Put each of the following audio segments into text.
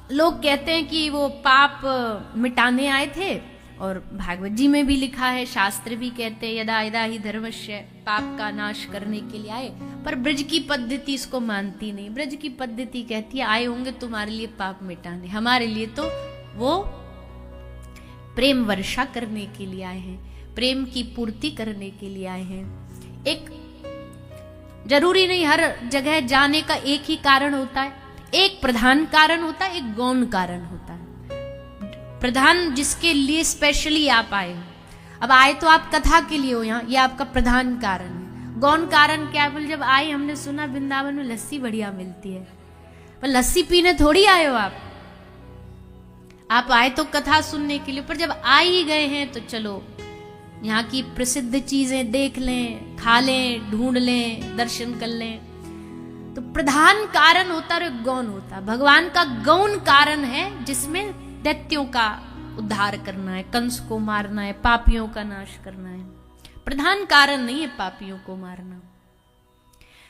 लोग कहते हैं कि वो पाप मिटाने आए थे, और भागवत जी में भी लिखा है, शास्त्र भी कहते हैं यदा यदा ही धर्मस्य, पाप का नाश करने के लिए आए। पर ब्रज की पद्धति इसको मानती नहीं। ब्रज की पद्धति कहती है आए होंगे तुम्हारे लिए पाप मिटाने, हमारे लिए तो वो प्रेम वर्षा करने के लिए आए हैं, प्रेम की पूर्ति करने के लिए आए हैं। एक जरूरी नहीं हर जगह जाने का एक ही कारण होता है, एक प्रधान कारण होता है, एक गौण कारण होता है। प्रधान जिसके लिए स्पेशली आप आए हो, अब आए तो आप कथा के लिए हो यहाँ, ये आपका प्रधान कारण है। गौण कारण क्या है? बोले जब आए हमने सुना वृंदावन में लस्सी बढ़िया मिलती है, पर लस्सी पीने थोड़ी आए हो आप आए तो कथा सुनने के लिए। पर जब आ ही गए हैं तो चलो यहाँ की प्रसिद्ध चीजें देख लें, खा लें, ढूंढ लें, दर्शन कर लें। तो प्रधान कारण होता है और गौण होता। भगवान का गौण कारण है जिसमें दैत्यों का उद्धार करना है, कंस को मारना है, पापियों का नाश करना है। प्रधान कारण नहीं है पापियों को मारना।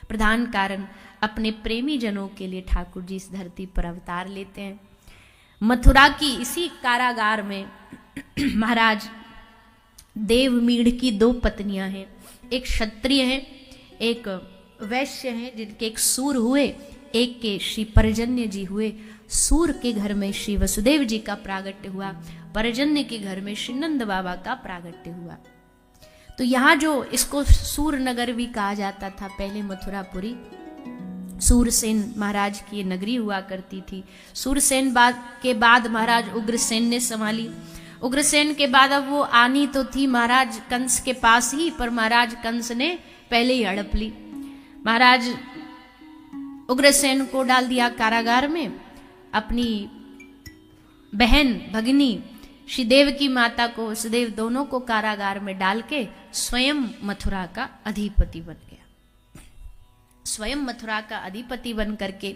प्रधान कारण अपने प्रेमी जनों के लिए ठाकुर जी इस धरती पर अवतार लेते हैं। मथुरा की इसी कारागार में महाराज देवमीढ़ की दो पत्नियां हैं, एक क्षत्रिय है, एक वैश्य है, जिनके एक सूर हुए, एक के श्री परजन्य जी हुए। सूर के घर में श्री वसुदेव जी का प्रागट्य हुआ, परजन्य के घर में श्री नंद बाबा का प्रागट्य हुआ। तो यहाँ जो इसको सूर नगर भी कहा जाता था, पहले मथुरापुरी सूरसेन महाराज की नगरी हुआ करती थी। सूरसेन के बाद महाराज उग्रसेन ने संभाली। उग्रसेन के बाद अब वो आनी तो थी महाराज कंस के पास ही, पर महाराज कंस ने पहले ही हड़प ली। महाराज उग्रसेन को डाल दिया कारागार में, अपनी बहन भगिनी श्रीदेव की माता को, वसुदेव दोनों को कारागार में डाल के स्वयं मथुरा का अधिपति बन गया। स्वयं मथुरा का अधिपति बन करके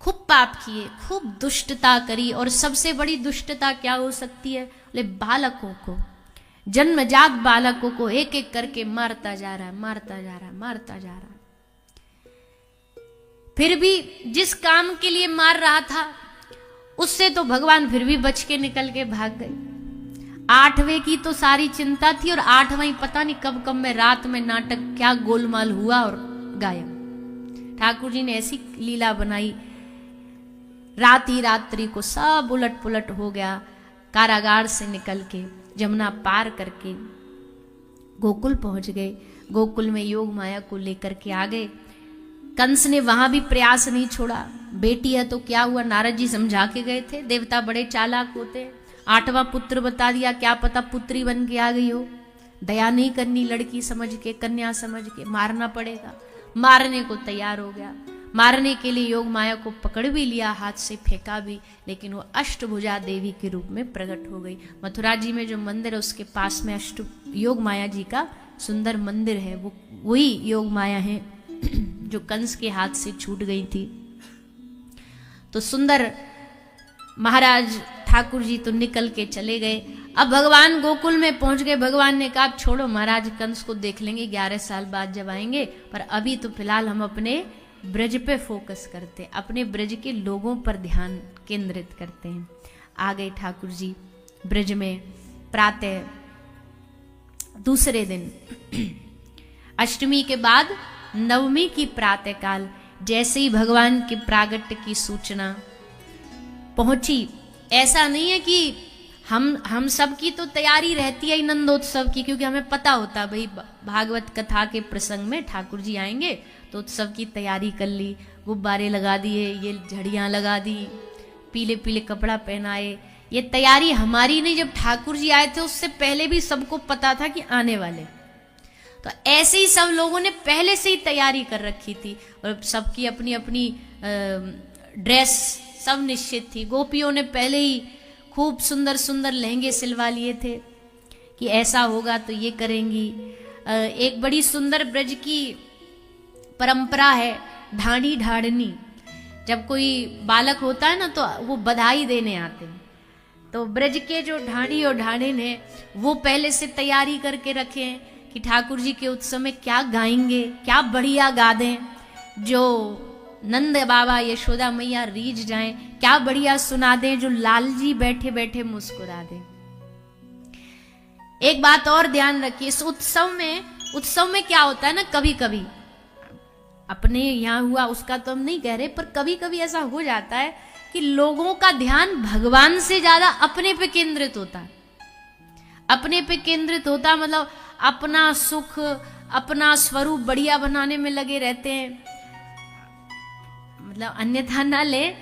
खूब पाप किए, खूब दुष्टता करी। और सबसे बड़ी दुष्टता क्या हो सकती है? बोले बालकों को, जन्मजात बालकों को एक एक करके मारता जा रहा है, मारता जा रहा है, मारता जा रहा है। फिर भी जिस काम के लिए मार रहा था उससे तो भगवान फिर भी बच के निकल के भाग गए। 8वें की तो सारी चिंता थी, और 8वां पता नहीं कब कब में रात में नाटक क्या गोलमाल हुआ और गायब। ठाकुर जी ने ऐसी लीला बनाई, रात ही रात्रि को सब उलट पुलट हो गया। कारागार से निकल के जमुना पार करके गोकुल पहुंच गए। गोकुल में योग माया को लेकर के आ गए। कंस ने वहां भी प्रयास नहीं छोड़ा। बेटी है तो क्या हुआ, नारद जी समझा के गए थे, देवता बड़े चालाक होते। 8वां पुत्र बता दिया, क्या पता पुत्री बन के आ गई हो। दया नहीं करनी, लड़की समझ के, कन्या समझ के मारना पड़ेगा। मारने को तैयार हो गया। मारने के लिए योग माया को पकड़ भी लिया, हाथ से फेंका भी, लेकिन वो अष्टभुजा देवी के रूप में प्रकट हो गई। मथुरा जी में जो मंदिर है उसके पास में योग माया जी का सुंदर मंदिर है। वो वही योग माया है जो कंस के हाथ से छूट गई थी। तो सुंदर महाराज ठाकुर जी तो निकल के चले गए। अब भगवान गोकुल में पहुंच गए। भगवान ने कहा छोड़ो, महाराज कंस को देख लेंगे 11 साल बाद जब आएंगे, पर अभी तो फिलहाल हम अपने ब्रज पे फोकस करते, अपने ब्रज के लोगों पर ध्यान केंद्रित करते हैं। आ गए ठाकुर जी ब्रज में। प्रातः दूसरे दिन अष्टमी के बाद नवमी की प्रातः काल जैसे ही भगवान के प्रागट्य की सूचना पहुंची, ऐसा नहीं है कि हम सब की तो तैयारी रहती है नंदोत्सव की, क्योंकि हमें पता होता है भाई भागवत कथा के प्रसंग में ठाकुर जी आएंगे तो उत्सव की तैयारी कर ली। गुब्बारे लगा दिए, ये झड़ियां लगा दी, पीले पीले कपड़ा पहनाए। ये तैयारी हमारी नहीं, जब ठाकुर जी आए थे उससे पहले भी सबको पता था कि आने वाले। तो ऐसे ही सब लोगों ने पहले से ही तैयारी कर रखी थी, और सबकी अपनी अपनी ड्रेस सब निश्चित थी। गोपियों ने पहले ही खूब सुंदर सुंदर लहंगे सिलवा लिए थे कि ऐसा होगा तो ये करेंगी। एक बड़ी सुंदर ब्रज की परंपरा है ढाणी ढाड़नी। जब कोई बालक होता है ना तो वो बधाई देने आते हैं, तो ब्रज के जो ढाणी और ढाड़िन है वो पहले से तैयारी करके रखे हैं कि ठाकुर जी के उत्सव में क्या गाएंगे, क्या बढ़िया गा दें जो नंद बाबा यशोदा मैया रीझ जाएं, क्या बढ़िया सुना दें जो लाल जी बैठे बैठे मुस्कुरा दें। एक बात और ध्यान रखिए, इस उत्सव में क्या होता है ना, कभी कभी अपने यहां हुआ उसका तो हम नहीं कह रहे, पर कभी कभी ऐसा हो जाता है कि लोगों का ध्यान भगवान से ज्यादा अपने पे केंद्रित होता है। अपने पे केंद्रित होता मतलब अपना सुख, अपना स्वरूप बढ़िया बनाने में लगे रहते हैं। मतलब अन्यथा ना ले,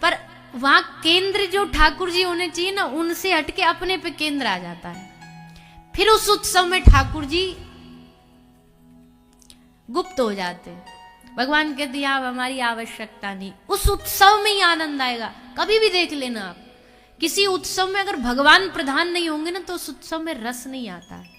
पर वहां केंद्र जो ठाकुर जी होने चाहिए ना, उनसे हटके अपने पे केंद्र आ जाता है। फिर उस उत्सव में ठाकुर जी गुप्त हो जाते हैं। भगवान कहते हैं अब हमारी आवश्यकता नहीं। उस उत्सव में ही आनंद आएगा। कभी भी देख लेना आप, किसी उत्सव में अगर भगवान प्रधान नहीं होंगे ना, तो उस उत्सव में रस नहीं आता है।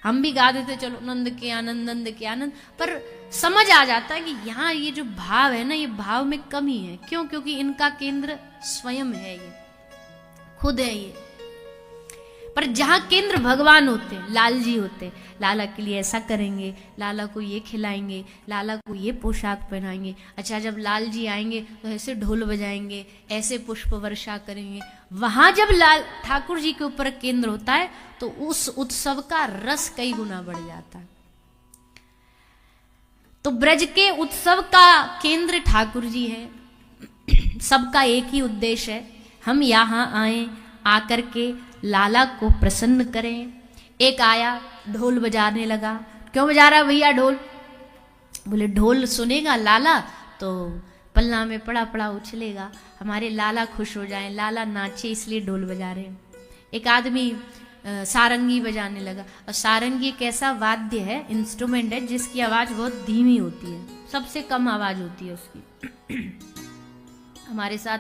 हम भी गा देते चलो नंद के आनंद, नंद के आनंद, पर समझ आ जाता है कि यहाँ ये जो भाव है ना, ये भाव में कमी है। क्यों? क्योंकि इनका केंद्र स्वयं है, ये खुद है ये। पर जहां केंद्र भगवान होते, लाल जी होते, लाला के लिए ऐसा करेंगे, लाला को ये खिलाएंगे, लाला को ये पोशाक पहनाएंगे। अच्छा, जब लाल जी आएंगे तो ऐसे ढोल बजाएंगे, ऐसे पुष्प वर्षा करेंगे। वहां जब लाल ठाकुर जी के ऊपर केंद्र होता है तो उस उत्सव का रस कई गुना बढ़ जाता है। तो ब्रज के उत्सव का केंद्र ठाकुर जी है। सबका एक ही उद्देश्य है, हम यहां आए, आकर के लाला को प्रसन्न करें। एक आया ढोल बजाने लगा। क्यों बजा रहा भैया ढोल? बोले ढोल सुनेगा लाला तो पलना में पड़ा पड़ा उछलेगा, हमारे लाला खुश हो जाएं, लाला नाचे, इसलिए ढोल बजा रहे हैं। एक आदमी सारंगी बजाने लगा। और सारंगी एक ऐसा वाद्य है, इंस्ट्रूमेंट है, जिसकी आवाज बहुत धीमी होती है, सबसे कम आवाज होती है उसकी। हमारे साथ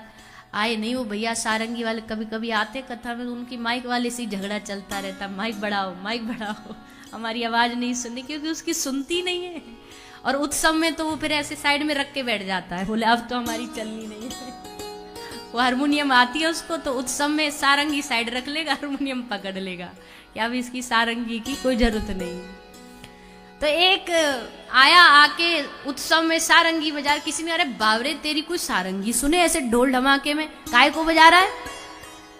आए नहीं वो भैया सारंगी वाले, कभी कभी आते कथा में, उनकी माइक वाले से झगड़ा चलता रहता, माइक बढ़ाओ, माइक बढ़ाओ, हमारी आवाज नहीं सुननी, क्योंकि उसकी सुनती नहीं है। और उत्सव में तो वो फिर ऐसे साइड में रख के बैठ जाता है, बोले अब तो हमारी चलनी नहीं है। वो हारमोनियम आती है उसको, तो उत्सव में सारंगी साइड रख लेगा, हारमोनियम पकड़ लेगा कि अब इसकी सारंगी की कोई जरूरत नहीं। तो एक आया, आके उत्सव में सारंगी बजा, किसी ने अरे बावरे तेरी कोई सारंगी सुने ऐसे ढोल धमाके में, काय को बजा रहा है?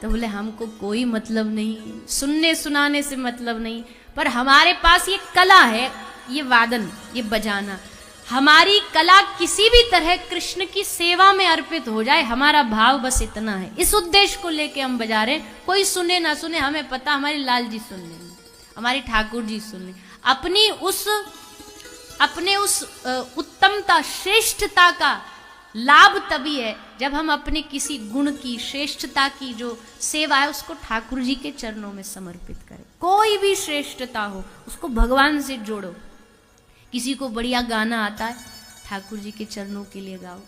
तो बोले हमको कोई मतलब नहीं, सुनने सुनाने से मतलब नहीं, पर हमारे पास ये कला है, ये वादन, ये बजाना। हमारी कला किसी भी तरह कृष्ण की सेवा में अर्पित हो जाए, हमारा भाव बस इतना है। इस उद्देश्य को लेके हम बजा रहे हैं। कोई सुने ना सुने, हमें पता हमारे लाल जी सुन लेंगे, हमारे ठाकुर जी सुन लेंगे। अपने उस उत्तमता, श्रेष्ठता का लाभ तभी है जब हम अपने किसी गुण की, श्रेष्ठता की जो सेवा है उसको ठाकुर जी के चरणों में समर्पित करें। कोई भी श्रेष्ठता हो उसको भगवान से जोड़ो। किसी को बढ़िया गाना आता है, ठाकुर जी के चरणों के लिए गाओ।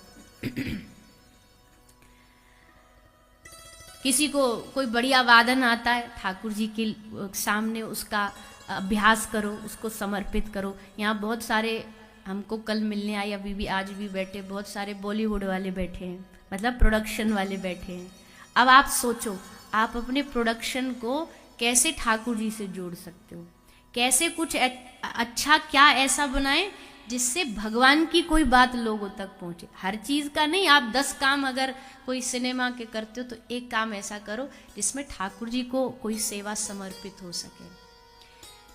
किसी को कोई बढ़िया वादन आता है, ठाकुर जी के सामने उसका अभ्यास करो, उसको समर्पित करो। यहाँ बहुत सारे हमको कल मिलने आए, अभी भी आज भी बैठे, बहुत सारे बॉलीवुड वाले बैठे हैं, मतलब प्रोडक्शन वाले बैठे हैं। अब आप सोचो, आप अपने प्रोडक्शन को कैसे ठाकुर जी से जोड़ सकते हो? कैसे कुछ अच्छा क्या ऐसा बनाएं जिससे भगवान की कोई बात लोगों तक पहुंचे? हर चीज का नहीं, आप 10 काम अगर कोई सिनेमा के करते हो तो एक काम ऐसा करो जिसमें ठाकुर जी को कोई सेवा समर्पित हो सके।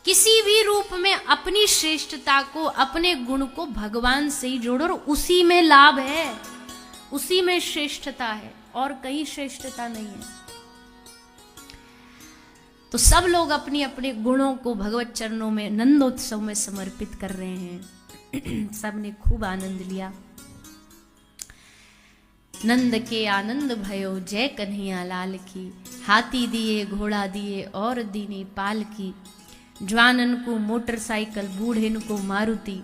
किसी भी रूप में अपनी श्रेष्ठता को, अपने गुण को भगवान से ही जोड़ो, और उसी में लाभ है, उसी में श्रेष्ठता है, और कहीं श्रेष्ठता नहीं है। तो सब लोग अपनी अपने गुणों को भगवत चरणों में नंदोत्सव में समर्पित कर रहे हैं। सबने खूब आनंद लिया। नंद के आनंद भयो जय कन्हैया लाल की, हाथी दिए घोड़ा दिए और दीनी पाल की, जवानन को मोटरसाइकिल, बूढ़ेन को मारुति।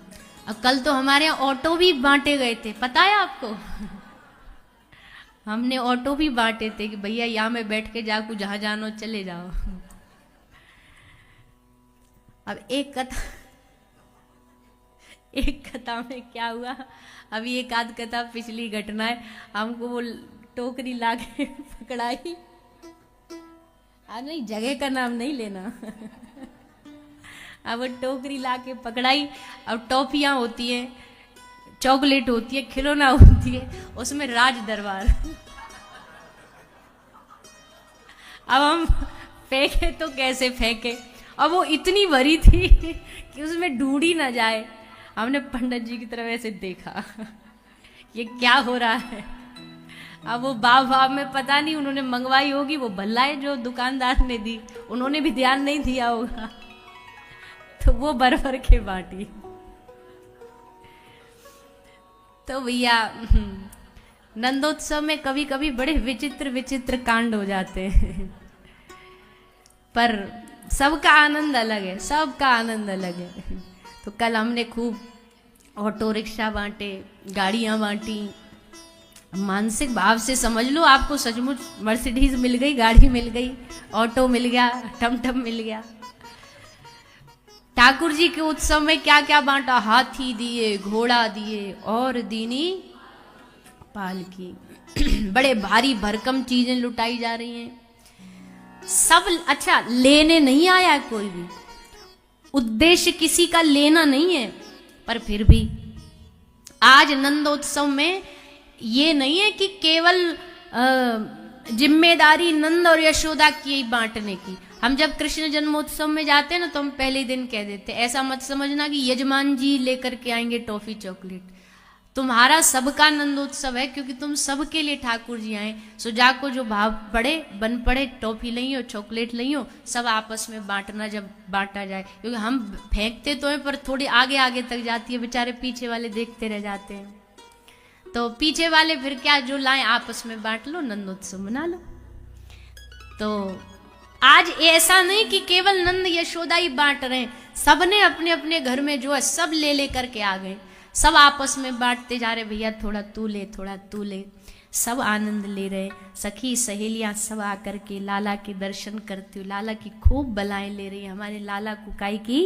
अब कल तो हमारे यहाँ ऑटो भी बांटे गए थे, पता है आपको? हमने ऑटो भी बांटे थे कि भैया यहाँ में बैठ के जाको जहां जानो चले जाओ। अब एक कथा में क्या हुआ, अभी एक आध कथा पिछली घटना है, हमको वो टोकरी लाके पकड़ाई। नहीं, जगह का नाम नहीं लेना। अब वो टोकरी लाके पकड़ाई। अब टॉफियां होती हैं, चॉकलेट होती है, खिलौना होती है, उसमें राज दरबार। अब हम फेंके तो कैसे फेंके, और वो इतनी भरी थी कि उसमें ढूंढी ना जाए। हमने पंडित जी की तरफ ऐसे देखा ये क्या हो रहा है। अब वो भाव में पता नहीं उन्होंने मंगवाई होगी, वो भल्लाए जो दुकानदार ने दी, उन्होंने भी ध्यान नहीं दिया होगा, तो वो भर भर के बांटी। तो भैया नंदोत्सव में कभी कभी बड़े विचित्र विचित्र कांड हो जाते हैं, पर सबका आनंद अलग है, सबका आनंद अलग है। तो कल हमने खूब ऑटो रिक्शा बांटे, गाड़ियां बांटी, मानसिक भाव से समझ लो आपको सचमुच मर्सिडीज मिल गई, गाड़ी मिल गई, ऑटो मिल गया, टमटम मिल गया। ठाकुर जी के उत्सव में क्या क्या बांटा, हाथी दिए, घोड़ा दिए और दीनी पालकी। बड़े भारी भरकम चीजें लुटाई जा रही हैं सब। अच्छा, लेने नहीं आया कोई भी, उद्देश्य किसी का लेना नहीं है, पर फिर भी आज नंदोत्सव में ये नहीं है कि केवल जिम्मेदारी नंद और यशोदा की बांटने की। हम जब कृष्ण जन्मोत्सव में जाते हैं ना, तो हम पहले दिन कह देते, ऐसा मत समझना कि यजमान जी लेकर के आएंगे टॉफी चॉकलेट। तुम्हारा सबका नंदोत्सव है, क्योंकि तुम सबके लिए ठाकुर जी आए। सो जाको जो भाव पड़े बन पड़े, टॉफी लइयो, चॉकलेट लइयो, सब आपस में बांटना, जब बांटा जाए। क्योंकि हम फेंकते तो हैं, पर थोड़ी आगे आगे तक जाती है, बेचारे पीछे वाले देखते रह जाते हैं। तो पीछे वाले फिर क्या, जो लाए आपस में बांट लो, नंदोत्सव मना लो। तो आज ऐसा नहीं कि केवल नंद यशोदा ही बांट रहे हैं, सबने अपने अपने घर में जो है सब ले ले करके आ गए, सब आपस में बांटते जा रहे, भैया थोड़ा तू ले, थोड़ा तू ले, सब आनंद ले रहे। सखी सहेलियां सब आकर के लाला के दर्शन करती हुई लाला की खूब बलाएं ले रही, हमारे लाला कुकाई की